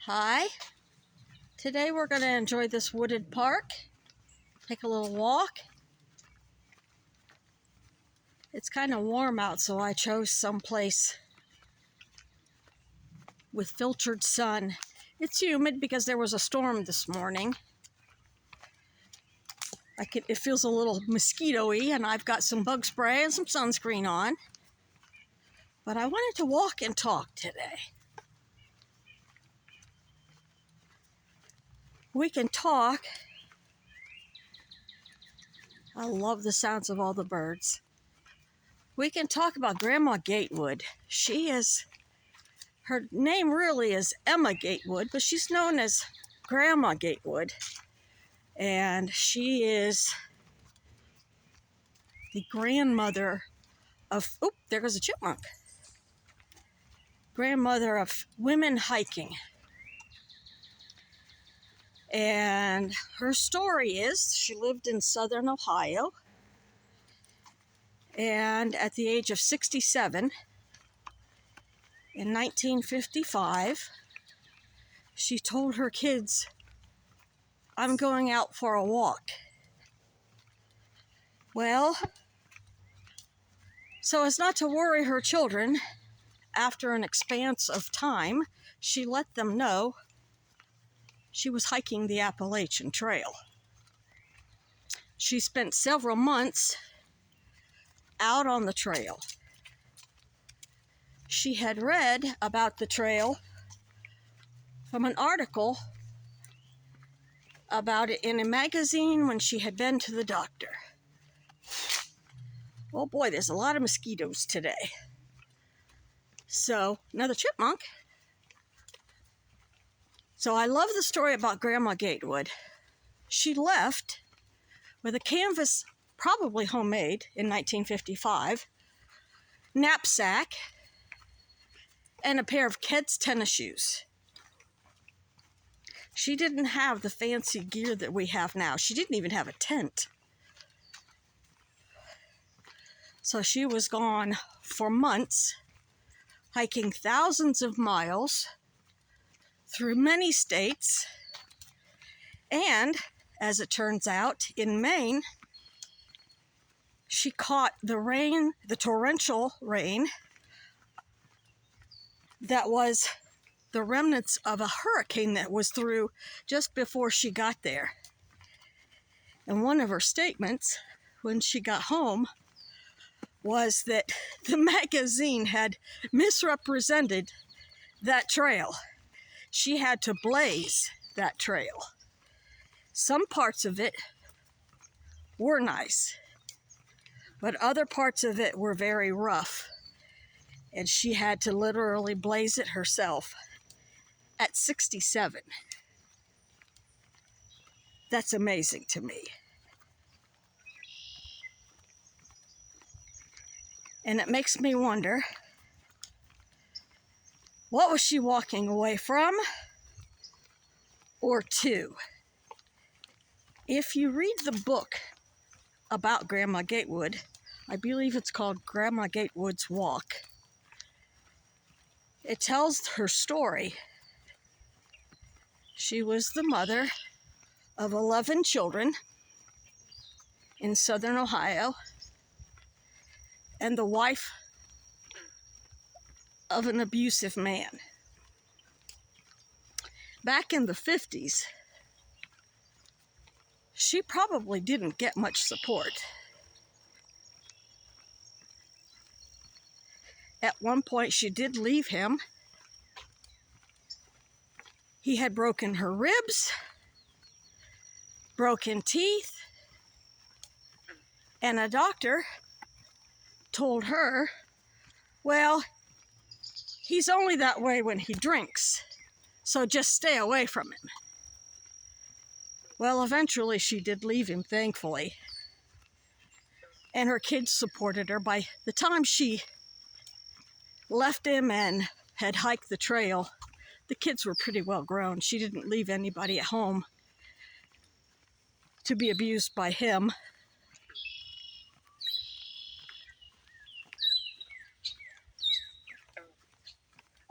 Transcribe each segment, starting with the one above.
Hi, today we're going to enjoy this wooded park, take a little walk. It's kind of warm out, so I chose someplace with filtered sun. It's humid because there was a storm this morning. It feels a little mosquito-y, and I've got some bug spray and some sunscreen on. But I wanted to walk and talk today. We can talk. I love the sounds of all the birds. We can talk about Grandma Gatewood. Her name really is Emma Gatewood, but she's known as Grandma Gatewood. And she is the grandmother of, there goes a chipmunk. Grandmother of women hiking. And her story is she lived in southern Ohio, and at the age of 67 in 1955, she told her kids, "I'm going out for a walk." Well, so as not to worry her children, after an expanse of time, she let them know she was hiking the Appalachian Trail. She spent several months out on the trail. She had read about the trail from an article about it in a magazine when she had been to the doctor. Oh boy, there's a lot of mosquitoes today. So, another chipmunk. So I love the story about Grandma Gatewood. She left with a canvas, probably homemade in 1955, knapsack, and a pair of Ked's tennis shoes. She didn't have the fancy gear that we have now. She didn't even have a tent. So she was gone for months, hiking thousands of miles through many states, and, as it turns out, in Maine, she caught the torrential rain that was the remnants of a hurricane that was through just before she got there. And one of her statements when she got home was that the magazine had misrepresented that trail. She had to blaze that trail. Some parts of it were nice, but other parts of it were very rough, and she had to literally blaze it herself at 67. That's amazing to me. And it makes me wonder, what was she walking away from or to? If you read the book about Grandma Gatewood, I believe it's called Grandma Gatewood's Walk, it tells her story. She was the mother of 11 children in southern Ohio and the wife of an abusive man. Back in the 50s, she probably didn't get much support. At one point, she did leave him. He had broken her ribs, broken teeth, and a doctor told her, well, he's only that way when he drinks, so just stay away from him. Well, eventually she did leave him, thankfully. And her kids supported her. By the time she left him and had hiked the trail, the kids were pretty well grown. She didn't leave anybody at home to be abused by him.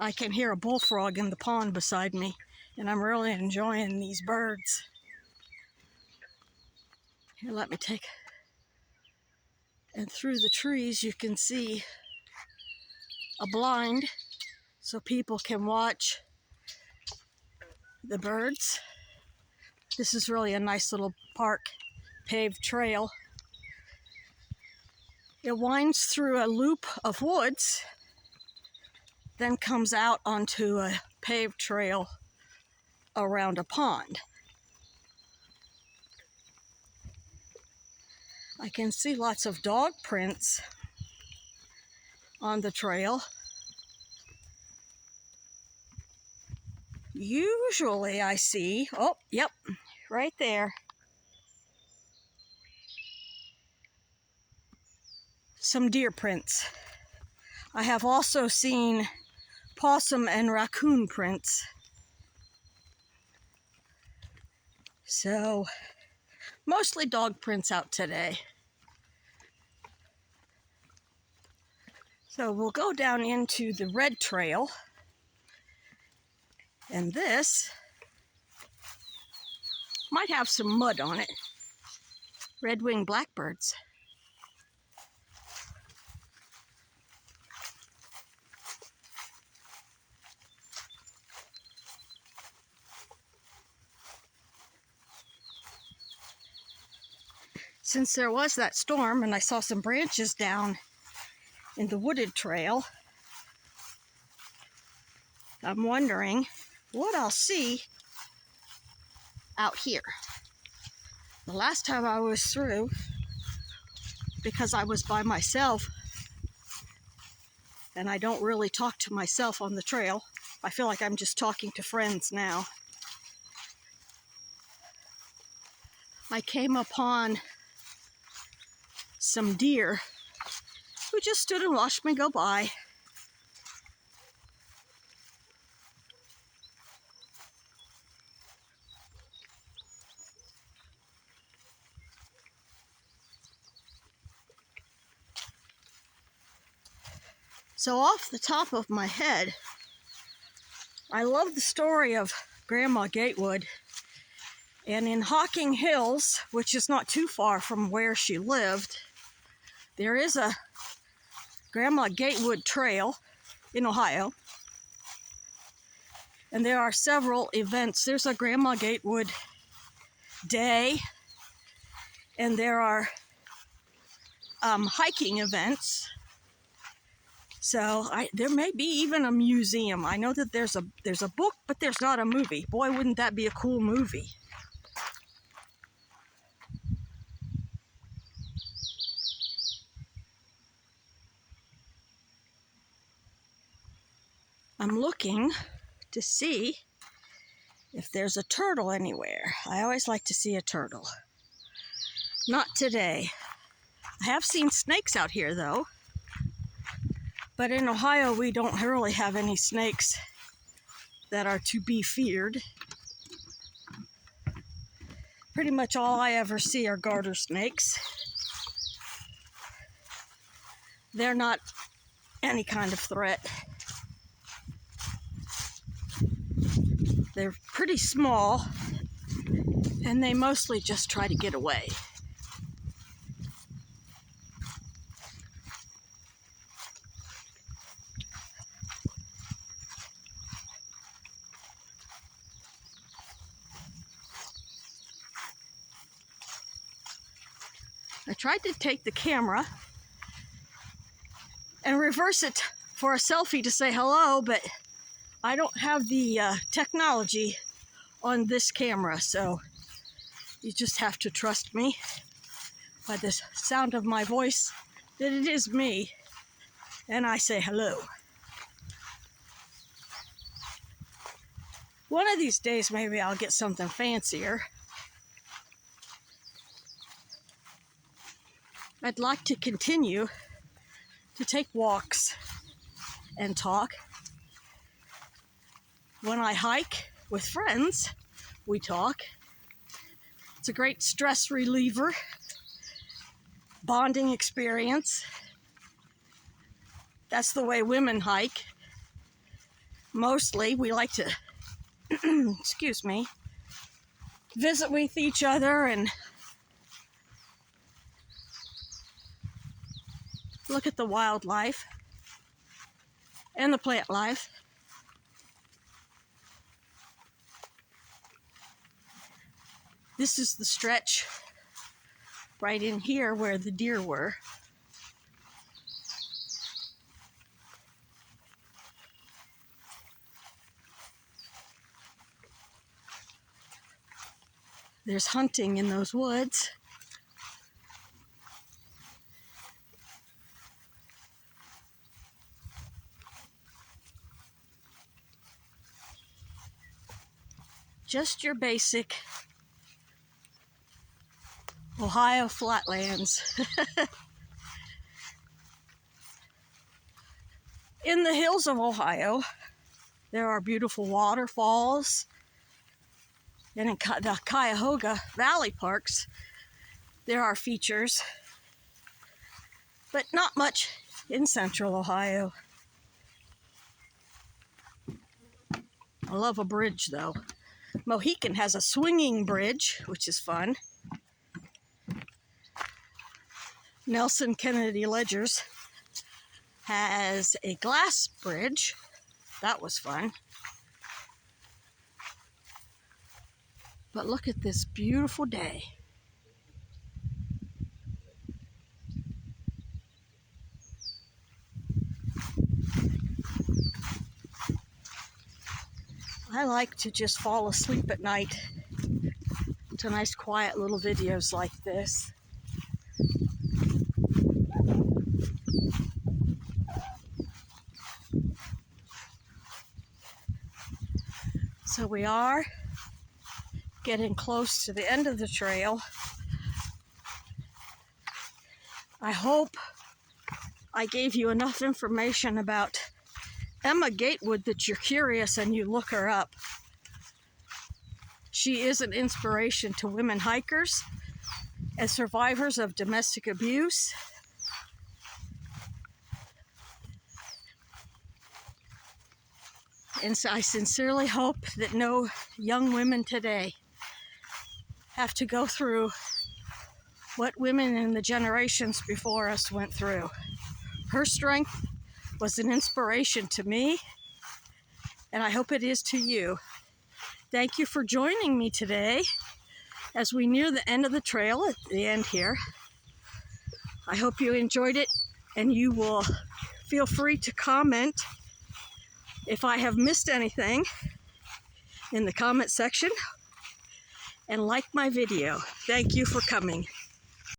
I can hear a bullfrog in the pond beside me. and I'm really enjoying these birds. Here, let me take, and through the trees you can see a blind so people can watch the birds. This is really a nice little park paved trail. It winds through a loop of woods, then comes out onto a paved trail around a pond. I can see lots of dog prints on the trail. Usually I see, oh, yep, right there, some deer prints. I have also seen possum and raccoon prints. So, mostly dog prints out today. So we'll go down into the red trail. And this might have some mud on it. Red-winged blackbirds. Since there was that storm and I saw some branches down in the wooded trail, I'm wondering what I'll see out here. The last time I was through, because I was by myself, and I don't really talk to myself on the trail. I feel like I'm just talking to friends now. I came upon some deer who just stood and watched me go by. So off the top of my head, I love the story of Grandma Gatewood. And in Hocking Hills, which is not too far from where she lived, there is a Grandma Gatewood trail in Ohio. And there are several events. There's a Grandma Gatewood Day, and there are hiking events. So there may be even a museum. I know that there's a book, but there's not a movie. Boy, wouldn't that be a cool movie. I'm looking to see if there's a turtle anywhere. I always like to see a turtle. Not today. I have seen snakes out here though. But in Ohio, we don't really have any snakes that are to be feared. Pretty much all I ever see are garter snakes. They're not any kind of threat. They're pretty small, and they mostly just try to get away. I tried to take the camera and reverse it for a selfie to say hello, but I don't have the technology on this camera, so you just have to trust me by the sound of my voice that it is me, and I say hello. One of these days, maybe I'll get something fancier. I'd like to continue to take walks and talk. When I hike with friends, we talk. It's a great stress reliever, bonding experience. That's the way women hike. Mostly, we like to excuse me, visit with each other and look at the wildlife and the plant life. This is the stretch right in here where the deer were. There's hunting in those woods. Just your basic Ohio flatlands. In the hills of Ohio, there are beautiful waterfalls, and in the Cuyahoga Valley parks, there are features, but not much in central Ohio. I love a bridge, though. Mohican has a swinging bridge, which is fun. Nelson Kennedy Ledgers has a glass bridge. That was fun. But look at this beautiful day. I like to just fall asleep at night to nice quiet little videos like this. So we are getting close to the end of the trail. I hope I gave you enough information about Emma Gatewood that you're curious and you look her up. She is an inspiration to women hikers and survivors of domestic abuse. And so I sincerely hope that no young women today have to go through what women in the generations before us went through. Her strength was an inspiration to me, and I hope it is to you. Thank you for joining me today as we near the end of the trail at the end here. I hope you enjoyed it, and you will feel free to comment if I have missed anything in the comment section, and like my video. Thank you for coming.